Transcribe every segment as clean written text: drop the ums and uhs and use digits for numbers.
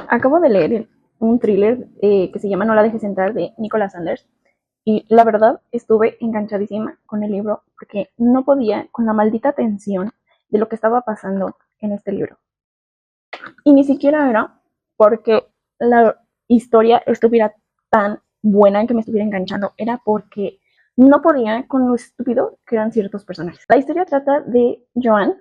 Acabo de leer un thriller que se llama No la dejes entrar de Nicholas Sanders y la verdad estuve enganchadísima con el libro porque no podía con la maldita tensión de lo que estaba pasando en este libro. Y ni siquiera era porque la historia estuviera tan buena que me estuviera enganchando, era porque no podía con lo estúpido que eran ciertos personajes. La historia trata de Joan,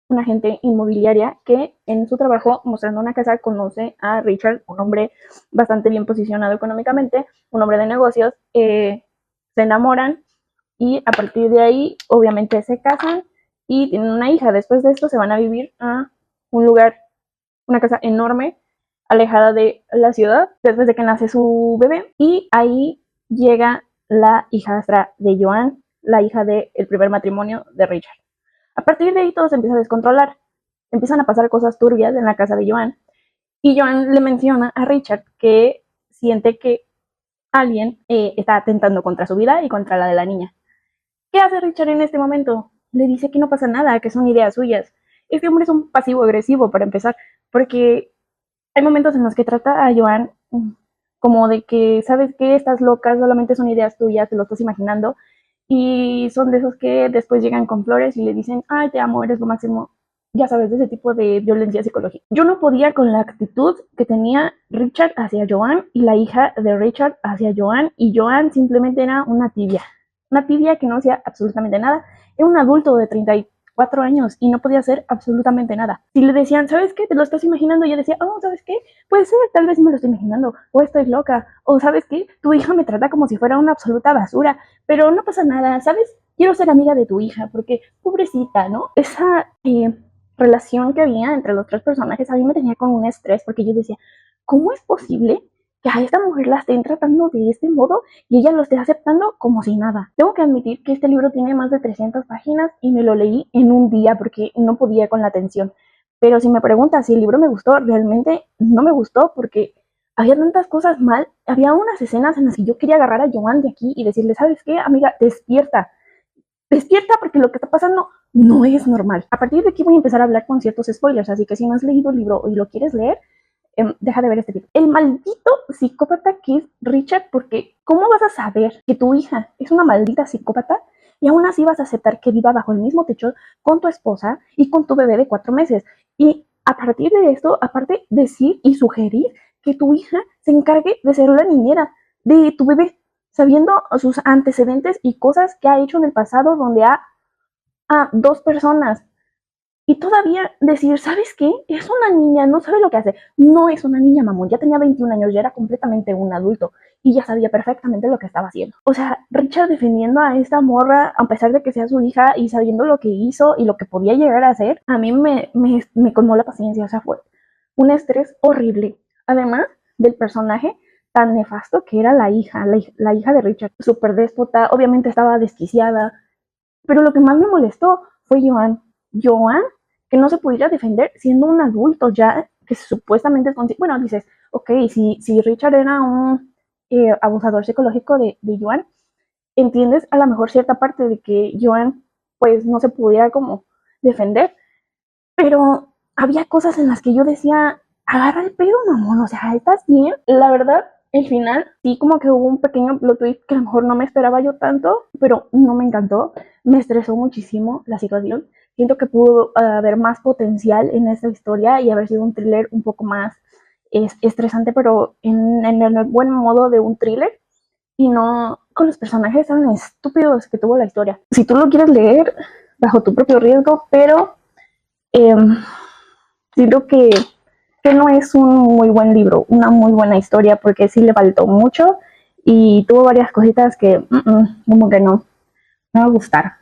una agente inmobiliaria que en su trabajo mostrando una casa conoce a Richard, un hombre bastante bien posicionado económicamente, un hombre de negocios, se enamoran y a partir de ahí obviamente se casan y tienen una hija. Después de esto se van a vivir a un lugar, una casa enorme, alejada de la ciudad, después de que nace su bebé, y ahí llega la hijastra de Joan, la hija del primer matrimonio de Richard. A partir de ahí todo se empieza a descontrolar. Empiezan a pasar cosas turbias en la casa de Joan. Y Joan le menciona a Richard que siente que alguien está atentando contra su vida y contra la de la niña. ¿Qué hace Richard en este momento? Le dice que no pasa nada, que son ideas suyas. Este hombre es un pasivo agresivo para empezar, porque hay momentos en los que trata a Joan como de que, ¿sabes qué? Estás loca, solamente son ideas tuyas, te lo estás imaginando. Y son de esos que después llegan con flores y le dicen, ay, te amo, eres lo máximo. Ya sabes, de ese tipo de violencia psicológica. Yo no podía con la actitud que tenía Richard hacia Joan y la hija de Richard hacia Joan, y Joan simplemente era una tibia que no hacía absolutamente nada. Era un adulto de 34 años y no podía hacer absolutamente nada. Si le decían, ¿sabes qué? Te lo estás imaginando, y ella decía, oh, ¿sabes qué? Puede ser, tal vez me lo estoy imaginando, o estoy loca, o ¿sabes qué? Tu hija me trata como si fuera una absoluta basura, pero no pasa nada, ¿sabes? Quiero ser amiga de tu hija, porque pobrecita, ¿no? Esa relación que había entre los tres personajes a mí me tenía con un estrés, porque yo decía, ¿cómo es posible que a esta mujer la estén tratando de este modo y ella lo esté aceptando como si nada? Tengo que admitir que este libro tiene más de 300 páginas y me lo leí en un día porque no podía con la tensión. Pero si me preguntas si el libro me gustó, realmente no me gustó porque había tantas cosas mal. Había unas escenas en las que yo quería agarrar a Joan de aquí y decirle, ¿sabes qué, amiga? Despierta. Despierta porque lo que está pasando no es normal. A partir de aquí voy a empezar a hablar con ciertos spoilers, así que si no has leído el libro y lo quieres leer, deja de ver este libro. El maldito psicópata que es Richard, porque ¿cómo vas a saber que tu hija es una maldita psicópata y aún así vas a aceptar que viva bajo el mismo techo con tu esposa y con tu bebé de 4 meses? Y a partir de esto, aparte, decir y sugerir que tu hija se encargue de ser la niñera de tu bebé, sabiendo sus antecedentes y cosas que ha hecho en el pasado donde ha a 2 personas. Y todavía decir, ¿sabes qué? Es una niña, no sabe lo que hace. No es una niña, mamón. Ya tenía 21 años, ya era completamente un adulto. Y ya sabía perfectamente lo que estaba haciendo. O sea, Richard defendiendo a esta morra, a pesar de que sea su hija, y sabiendo lo que hizo y lo que podía llegar a hacer, a mí me colmó la paciencia. O sea, fue un estrés horrible. Además del personaje tan nefasto que era la hija, la hija de Richard. Súper déspota, obviamente estaba desquiciada. Pero lo que más me molestó fue Joan. Joan, que no se pudiera defender siendo un adulto ya, que supuestamente es consciente. Bueno, dices, ok, si Richard era un abusador psicológico de Joan, entiendes a lo mejor cierta parte de que Joan pues no se pudiera como defender, pero había cosas en las que yo decía, agarra el pedo, mamón, o sea, ¿estás bien? La verdad, el final, sí como que hubo un pequeño plot twist que a lo mejor no me esperaba yo tanto, pero no me encantó, me estresó muchísimo la situación. Siento que pudo haber más potencial en esta historia y haber sido un thriller un poco más estresante, pero en el buen modo de un thriller y no con los personajes tan estúpidos que tuvo la historia. Si tú lo quieres leer bajo tu propio riesgo, pero eh, siento que no es un muy buen libro, una muy buena historia, porque sí le faltó mucho y tuvo varias cositas que como que no me gustaron.